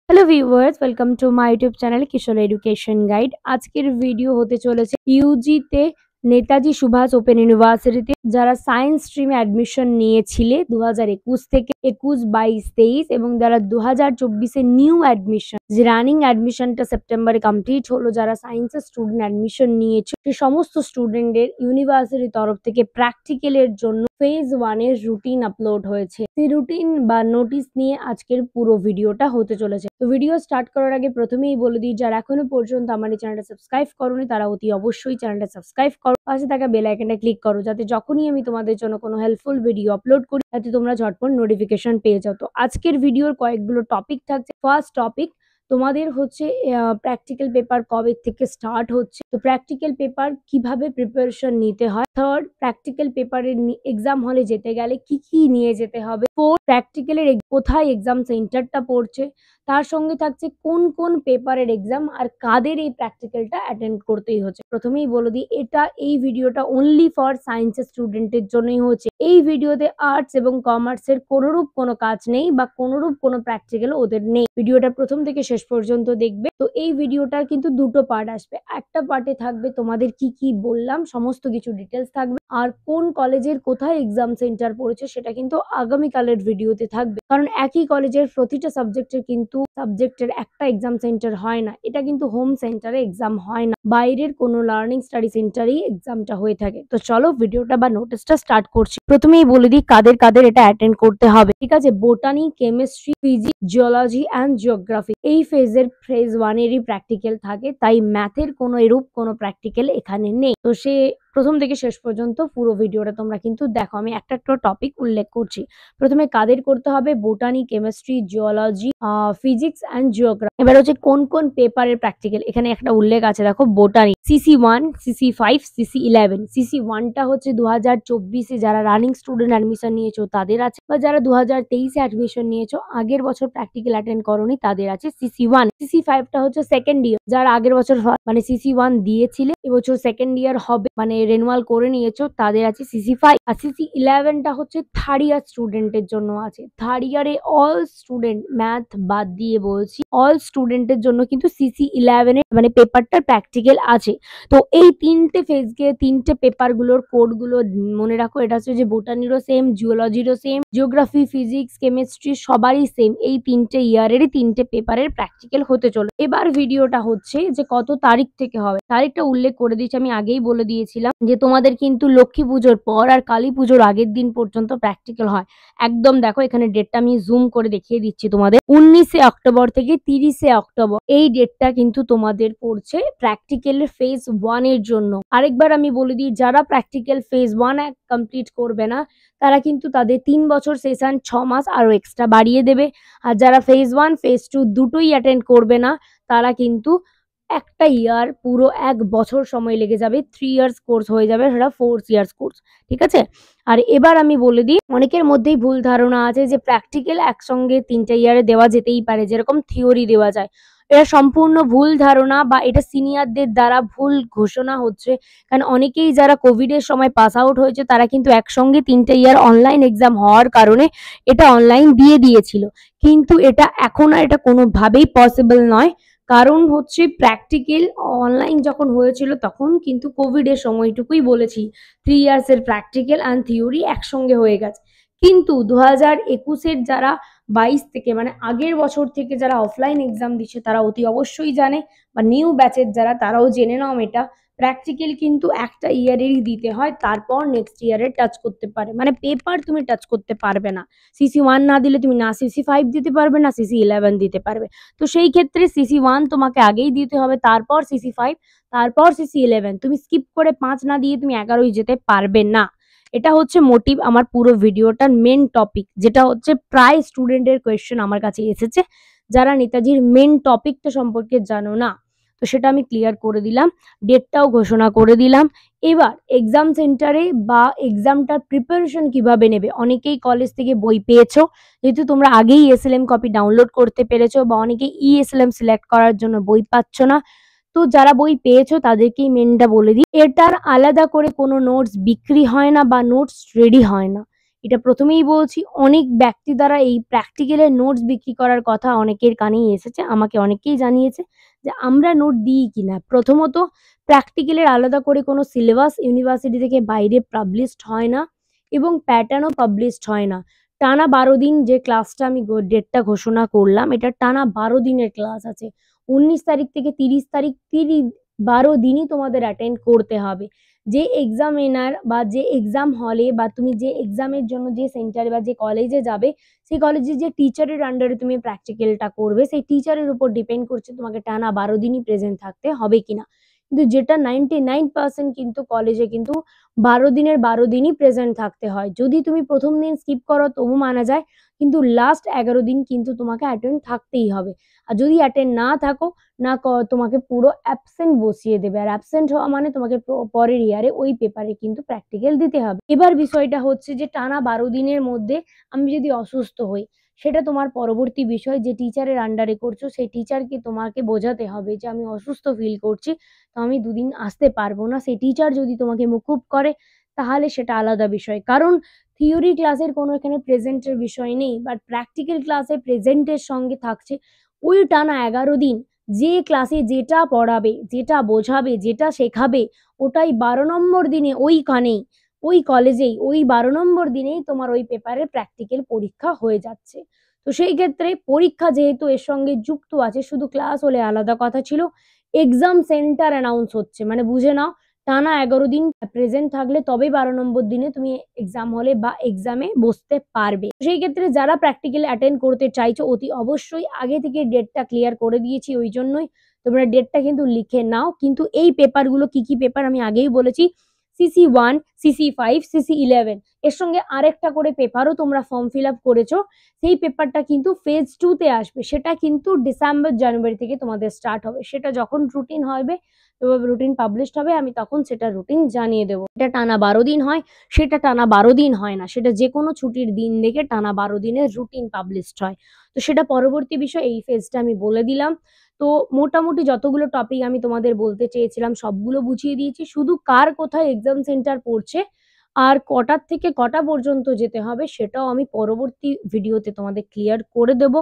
Hello viewers, welcome to my YouTube channel Kishore education guide. আজকের video হতে চলেছে ইউজিতে Netaji Subhash open ইউনিভার্সিটিতে যারা সায়েন্স স্ট্রিমে অ্যাডমিশন নিয়েছিলে 2021 থেকে 21, 22, 23 এবং যারা 2024-এ নিউ অ্যাডমিশন যে রানিং অ্যাডমিশনটা সেপ্টেম্বরে কমপ্লিট হলো, যারা সায়েন্সের স্টুডেন্ট অ্যাডমিশন নিয়েছে সেই সমস্ত স্টুডেন্টদের ইউনিভার্সিটির তরফ থেকে প্র্যাকটিক্যালের জন্য ফেজ 1 এর রুটিন আপলোড হয়েছে। সেই রুটিন বা নোটিশ নিয়ে আজকের পুরো ভিডিওটা হতে চলেছে। তো ভিডিও স্টার্ট করার আগে প্রথমেই বলে দিই, যারা এখনো পর্যন্ত আমার এই চ্যানেলটা সাবস্ক্রাইব করোনি তারা অতি অবশ্যই চ্যানেলটা সাবস্ক্রাইব করো, পাশে থাকা বেল আইকনটা ক্লিক করো যাতে যখনই আমি তোমাদের জন্য কোনো হেল্পফুল ভিডিও আপলোড করি তাতে তোমরা ঝটপট নোটিফিকেশন পেয়ে যাও। তো আজকের ভিডিওর কয়েকগুলো টপিক থাকছে। ফার্স্ট টপিক তোমাদের হচ্ছে প্র্যাকটিক্যাল পেপার কবে থেকে স্টার্ট হচ্ছে, তো প্র্যাকটিক্যাল পেপার কিভাবে প্রিপারেশন নিতে হয়। থার্ড, প্র্যাকটিক্যাল পেপারের এক্সাম হলে যেতে গেলে কি কি নিয়ে যেতে হবে। ফোর্থ, প্র্যাকটিক্যালের কোথায় এক্সাম সেন্টারটা পড়ছে, তার সঙ্গে থাকছে কোন কোন পেপারের এক্সাম আর কাদের এই প্র্যাকটিক্যালটা অ্যাটেন্ড করতেই হচ্ছে। প্রথমেই বলে দিই, এই ভিডিওটা অনলি ফর সায়েন্সের স্টুডেন্টের জন্যই হচ্ছে। এই ভিডিওতে আর্টস এবং কমার্সের কোনোরূপ কোনো কাজ নেই বা কোনোরূপ কোনো প্র্যাকটিক্যাল ওদের নেই। ভিডিওটা প্রথম থেকে শেষ পর্যন্ত দেখবে। তো এই ভিডিওটার কিন্তু দুটো পার্ট আসবে। একটা পার্টে থাকবে তোমাদের কি কি বললাম সমস্ত কিছু ডিটেলস থাকবে, আর কোন কলেজের কোথায় এক্সাম সেন্টার পড়েছে সেটা কিন্তু আগামীকালের ভিডিওতে থাকবে। কারণ একই কলেজের প্রতিটা সাবজেক্টের একটা এক্সাম সেন্টার হয় না, এটা কিন্তু হোম সেন্টারে এক্সাম হয় না, বাইরের কোনো লার্নিং স্টাডি সেন্টারেই এক্সামটা হয়ে থাকে। তো চলো ভিডিওটা বা নোটিসটা স্টার্ট করছি। প্রথমেই বলে দিই কাদের কাদের এটা অ্যাটেন্ড করতে হবে। ঠিক আছে, botany, chemistry, physics, geology and geography এই ফেজ 1 এরই প্র্যাকটিক্যাল থাকে, তাই ম্যাথের এরূপ কোনো প্র্যাকটিক্যাল এখানে নেই। তো সে প্রথম থেকে শেষ পর্যন্ত পুরো ভিডিওটা তোমরা কিন্তু দেখো, আমি একটা একটা টপিক উল্লেখ করছি। প্রথমে কাদের করতে হবে, botany, chemistry, geology, physics and geography. এবার হচ্ছে কোন কোন পেপারের প্র্যাকটিক্যাল, এখানে একটা উল্লেখ আছে দেখো, বোটানি CC1, CC5, CC11। CC1টা হচ্ছে 2024-এ যারা রানিং স্টুডেন্ট অ্যাডমিশন নিয়েছো তাদের আছে, বা যারা 2023-এ অ্যাডমিশন নিয়েছো আগের বছর প্র্যাকটিক্যাল অ্যাটেন্ড করোনি তাদের আছে CC1। CC5টা হচ্ছে সেকেন্ড ইয়ার, যারা আগের বছর মানে CC1 দিয়েছিলে এবছর সেকেন্ড ইয়ার হবে মানে রেনুয়াল করে নিয়েছো তাদের আছে CC5। আর CC11টা হচ্ছে থার্ড ইয়ার স্টুডেন্টের জন্য আছে। থার্ড ইয়ারে অল স্টুডেন্ট, ম্যাথ বাদ দিয়ে বলছি, অল স্টুডেন্টের জন্য কিন্তু CC11 এর মানে পেপারটার প্র্যাকটিক্যাল আছে। তো এই তিনটে ফেজকে তিনটে পেপার গুলোর কোড গুলো মনে রাখো। এটা হচ্ছে যে বোটানিরও সেম, জিওলজিরও সেম, জিওগ্রাফি, ফিজিক্স, কেমিস্ট্রি সবারই সেম। এই তিনটে ইয়ারেরই তিনটে পেপারের প্র্যাকটিক্যাল হতে চলে। এবার ভিডিওটা হচ্ছে যে কত তারিখ থেকে হবে, তারিখটা উল্লেখ করে দিয়েছি, আমি আগেই বলে দিয়েছিলাম যে তোমাদের কিন্তু লক্ষ্মী পুজোর পর আর কালী পুজোর আগের দিন পর্যন্ত প্র্যাকটিক্যাল হয়। একদম দেখো এখানে ডেটটা আমি জুম করে দেখিয়ে দিচ্ছি তোমাদের। 19শে অক্টোবর থেকে 30শে অক্টোবর এই ডেটটা কিন্তু তোমাদের পড়ছে প্র্যাকটিক্যালের ফেজ 1 এর জন্য। আরেকবার আমি বলে দিই, যারা প্র্যাকটিক্যাল ফেজ 1 কমপ্লিট করবে না তারা কিন্তু তাদের 3 বছর সেশন 6 মাস আরো এক্সট্রা বাড়িয়ে দেবে। আর যারা ফেজ 1 ফেজ 2 দুটোই অ্যাটেন্ড করবে না তারা কিন্তু একটা ইয়ার পুরো 1 বছর সময় লেগে যাবে, 3 ইয়ার্স কোর্স হয়ে যাবে, সেটা 4 ইয়ার্স কোর্স। ঠিক আছে, আর এবার আমি বলে দিই, অনেকের মধ্যেই ভুল ধারণা আছে যে প্র্যাকটিক্যাল একসঙ্গে 3টে ইয়ারে দেওয়া যেতেই পারে যেরকম থিওরি দেওয়া যায়। এটা সম্পূর্ণ ভুল ধারণা বা এটা সিনিয়রদের দ্বারা ভুল ঘোষণা হচ্ছে। কারণ অনেকেই যারা কোভিডের সময় পাস আউট হয়েছে তারা কিন্তু একসঙ্গে 3টে ইয়ার অনলাইন এক্সাম হওয়ার কারণে এটা অনলাইন দিয়ে দিয়েছিল, কিন্তু এটা এখন আর এটা কোনোভাবেই পসিবল নয়। কারণ হচ্ছে প্র্যাকটিক্যাল অনলাইন যখন হয়েছিল তখন কিন্তু কোভিডের সময়টুকুই বলেছি 3 ইয়ার্সের প্র্যাকটিক্যাল অ্যান্ড থিওরি একসঙ্গে হয়ে গেছে। কিন্তু 2021-এর যারা 22 থেকে মানে আগের বছর থেকে যারা অফলাইন এক্সাম দিচ্ছে তারা অতি অবশ্যই জানে, বা নিউ ব্যাচের যারা তারাও জেনে নাও, এটা প্র্যাকটিক্যাল কিন্তু একটা ইয়ারেরই দিতে হয়, তারপর নেক্সট ইয়ারে টাচ করতে পারে, মানে পেপার তুমি টাচ করতে পারবে না। CC1 না দিলে তুমি না CC5 দিতে পারবে না CC11 দিতে পারবে। তো সেই ক্ষেত্রে CC1 তোমাকে আগেই দিতে হবে, তারপর CC5, তারপর CC11। তুমি স্কিপ করে 5 না দিয়ে তুমি 11ই যেতে পারবে না। এটা হচ্ছে মোটিভ আমার পুরো ভিডিওটার মেন টপিক, যেটা হচ্ছে প্রায় স্টুডেন্টের কোয়েশ্চেন আমার কাছে এসেছে যারা নেতাজির মেন টপিকটা সম্পর্কে জানো না। তো সেটা আমি ক্লিয়ার করে দিলাম, ডেটটাও ঘোষণা করে দিলাম। এবার এক্সাম সেন্টারে বা এক্সামটার প্রিপারেশন কিভাবে নেবে, অনেকেই কলেজ থেকে বই পেয়েছো, যেহেতু তোমরা আগেই ESLM কপি ডাউনলোড করতে পেরেছো, বা অনেকেই ESLM সিলেক্ট করার জন্য বই পাচ্ছ না। তো যারা বই পেয়েছো তাদেরকেই মেনটা বলে দিই, এটার আলাদা করে কোনো নোটস বিক্রি হয় না বা নোটস রেডি হয় না। এটা প্রথমেই বলছি, অনেক ব্যক্তি দ্বারা এই প্র্যাকটিক্যালের নোটস বিক্রি করার কথা অনেকের কানেই এসেছে। আমাকে অনেকেই জানিয়েছে যে আমরা নোট দিই কিনা। প্রথমত প্র্যাকটিক্যালের আলাদা করে কোনো সিলেবাস ইউনিভার্সিটি থেকে বাইরে পাবলিশড হয় না এবং প্যাটার্নও পাবলিশড হয় না। টানা ১২ দিন যে ক্লাসটা আমি ডেটটা ঘোষণা করলাম, এটা টানা ১২ দিনের ক্লাস আছে। ১৯ তারিখ থেকে ৩০ তারিখ ১২ দিনই তোমাদের অ্যাটেন্ড করতে হবে। যে এক্সামিনার বা যে এক্সাম হলে বা তুমি যে এক্সামের জন্য যে সেন্টারে বা যে কলেজে যাবে, সেই কলেজের যে টিচারের আন্ডারে তুমি প্র্যাকটিক্যালটা করবে, সেই টিচারের উপর ডিপেন্ড করছে তোমাকে টানা ১২ দিনই প্রেজেন্ট থাকতে হবে কিনা। কিন্তু যেটা 99% কিন্তু কলেজে কিন্তু ১২ দিনের ১২ দিনই প্রেজেন্ট থাকতে হয়। যদি তুমি প্রথম দিন স্কিপ করো তবু মানা যায়, কিন্তু লাস্ট ১১ দিন কিন্তু তোমাকে অ্যাটেন্ড থাকতেই হবে। আর যদি অ্যাটেন্ড না থাকো, তোমাকে পুরো অ্যাবসেন্ট বসিয়ে দেবে। আর অ্যাবসেন্ট হওয়া মানে তোমাকে পরের ইয়ারে ওই পেপারে কিন্তু প্র্যাকটিক্যাল দিতে হবে। এবার বিষয়টা হচ্ছে যে টানা ১২ দিনের মধ্যে আমি যদি অসুস্থ হই, সেটা তোমার পরবর্তী বিষয়। যে টিচারের আন্ডারে করছো সেই টিচারকে তোমাকে বোঝাতে হবে যে আমি অসুস্থ ফিল করছি, তো আমি ২ দিন আসতে পারবো না। সেই টিচার যদি তোমাকে মুকুব করে তাহলে সেটা আলাদা বিষয়। কারণ থিওরি ক্লাসের কোনো এখানে প্রেজেন্টের বিষয় নেই, বাট প্র্যাকটিক্যাল ক্লাসে প্রেজেন্টের সঙ্গে থাকছে ওই টানা ১১ দিন যে ক্লাসে যেটা পড়াবে, যেটা বোঝাবে, যেটা শেখাবে, ওটাই ১২ নম্বর দিনে ওইখানেই, ওই কলেজেই, ওই ১২ নম্বর দিনেই তোমার ওই পেপারের প্র্যাকটিক্যাল পরীক্ষা হয়ে যাচ্ছে। তো সেই ক্ষেত্রে পরীক্ষা যেহেতু এর সঙ্গে যুক্ত আছে, শুধু ক্লাস হলে আলাদা কথা ছিল, এক্সাম সেন্টার অ্যানাউন্স হচ্ছে। মানে বুঝে নাও, টানা ১১ দিন প্রেজেন্ট থাকলে তবেই ১২ নম্বর দিনে তুমি এক্সাম হলে বা এক্সামে বসতে পারবে। সেই ক্ষেত্রে যারা প্র্যাকটিক্যাল অ্যাটেন্ড করতে চাইছো, অতি অবশ্যই আগে থেকে ডেটটা ক্লিয়ার করে দিয়েছি, ওই জন্যই তোমরা ডেটটা কিন্তু লিখে নাও। কিন্তু এই পেপারগুলো কি কি পেপার আমি আগেই বলেছি, CC1, CC5, CC11, এর সঙ্গে আরেকটা করে পেপারও তোমরা ফর্ম ফিল আপ করেছো। সেই পেপারটা কিন্তু ফেজ 2 তে আসবে। সেটা কিন্তু ডিসেম্বর জানুয়ারি থেকে তোমাদের স্টার্ট হবে। সেটা যখন রুটিন হবে, রুটিন পাবলিশড হবে, আমি তখন সেটা রুটিন জানিয়ে দেবো। এটা টানা ১২ দিন হয়, সেটা টানা ১২ দিন হয় না, সেটা যে কোনো ছুটির দিন দেখে টানা ১২ দিনের রুটিন পাবলিশড হয়। তো সেটা পরবর্তী বিষয়, এই ফেজটা আমি বলে দিলাম। তো মোটামুটি যতগুলো টপিক আমি তোমাদের বলতে চেয়েছিলাম সবগুলো বুঝিয়ে দিয়েছি। শুধু কার কোথায় এক্সাম সেন্টার পড়ছে আর কটার থেকে কটা পর্যন্ত যেতে হবে সেটাও আমি পরবর্তী ভিডিওতে তোমাদের ক্লিয়ার করে দেব,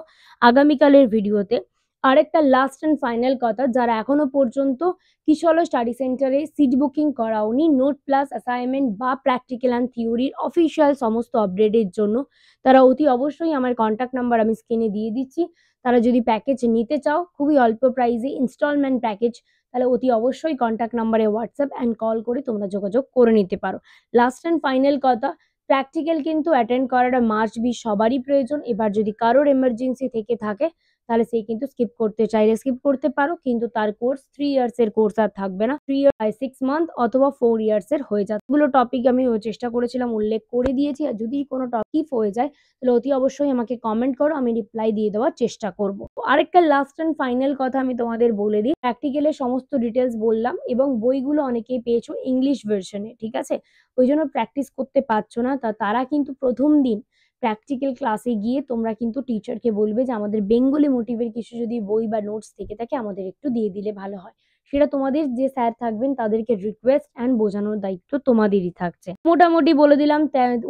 আগামীকালের ভিডিওতে। আরেকটা লাস্ট অ্যান্ড ফাইনাল কথা, যারা এখনো পর্যন্ত কিশোর স্টাডি সেন্টারে সিট বুকিং করাওনি, নোট প্লাস অ্যাসাইনমেন্ট বা প্র্যাকটিক্যাল অ্যান্ড থিওরির অফিসিয়াল সমস্ত আপডেটের জন্য, তারা অতি অবশ্যই আমার কন্ট্যাক্ট নাম্বার আমি স্ক্রিনে দিয়ে দিচ্ছি। তারা যদি প্যাকেজ নিতে চাও খুবই অল্প প্রাইসে ইনস্টলমেন্ট প্যাকেজ, তাহলে অতি অবশ্যই কন্ট্যাক্ট নাম্বারে হোয়াটসঅ্যাপ অ্যান্ড কল করে তোমরা যোগাযোগ করে নিতে পারো। লাস্ট অ্যান্ড ফাইনাল কথা, প্র্যাকটিক্যাল কিন্তু অ্যাটেন্ড করাটা মাস্ট বি, সবারই প্রয়োজন। এবার যদি কারোর এমার্জেন্সি থেকে থাকে তাহলে সে কিন্তু স্কিপ করতে চাইলে স্কিপ করতে পারো, কিন্তু তার কোর্স 3 ইয়ার্স এর কোর্স আর থাকবে না, 3 ইয়ার 6 মান্থ অথবা 4 ইয়ার্স এর হয়ে যাবে। এগুলো টপিক আমি চেষ্টা করেছিলাম উল্লেখ করে দিয়েছি। আর যদি কোনো টপিক হয়ে যায় তাহলে অতি অবশ্যই আমাকে কমেন্ট করো, আমি রিপ্লাই দিয়ে দেওয়ার চেষ্টা করব। আরেকটা লাস্ট অ্যান্ড ফাইনাল কথা আমি তোমাদের বলে দিই, প্র্যাকটিক্যালের সমস্ত ডিটেলস বললাম এবং বইগুলো অনেকেই পেয়েছো ইংলিশ ভার্সনে, ঠিক আছে? ওই জন্য প্র্যাকটিস করতে পারছো না, তারা কিন্তু প্রথম দিন প্র্যাকটিক্যাল ক্লাসে গিয়ে তোমরা কিন্তু টিচারকে বলবে যে আমাদের বেঙ্গলি মোটিভের কিছু যদি বই বা নোটস থেকে থাকে আমাদের একটু দিয়ে দিলে ভালো হয়। সেটা তোমাদের যে স্যার থাকবেন তাদেরকে রিকোয়েস্ট অ্যান্ড বোঝানোর দায়িত্ব তোমাদেরই থাকছে। মোটামুটি বলে দিলাম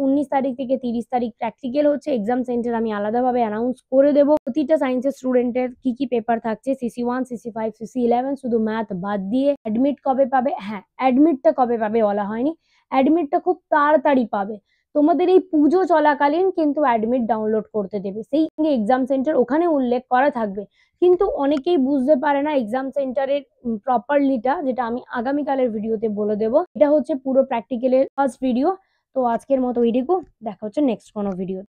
19 তারিখ থেকে 30 তারিখ প্র্যাকটিক্যাল হচ্ছে। এক্সাম সেন্টার আমি আলাদাভাবে অ্যানাউন্স করে দেবো। প্রতিটা সায়েন্সের স্টুডেন্টের কি কি পেপার থাকছে, CC1, CC5, CC11, শুধু ম্যাথ বাদ দিয়ে। অ্যাডমিট কবে পাবে? হ্যাঁ, অ্যাডমিটটা কবে পাবে বলা হয়নি। অ্যাডমিটটা খুব তাড়াতাড়ি পাবে। তোমাদের এই পুজো চলাকালীন কিন্তু অ্যাডমিট ডাউনলোড করতে দেবে, সেই এক্সাম সেন্টার ওখানে উল্লেখ করা থাকবে। কিন্তু অনেকেই বুঝতে পারে না এক্সাম সেন্টারের প্রপারলিটা, যেটা আমি আগামীকালের ভিডিওতে বলে দেবো। এটা হচ্ছে পুরো প্র্যাকটিক্যালের ফার্স্ট ভিডিও। তো আজকের মতো এইটুকু, দেখা হচ্ছে নেক্সট কোনো ভিডিও।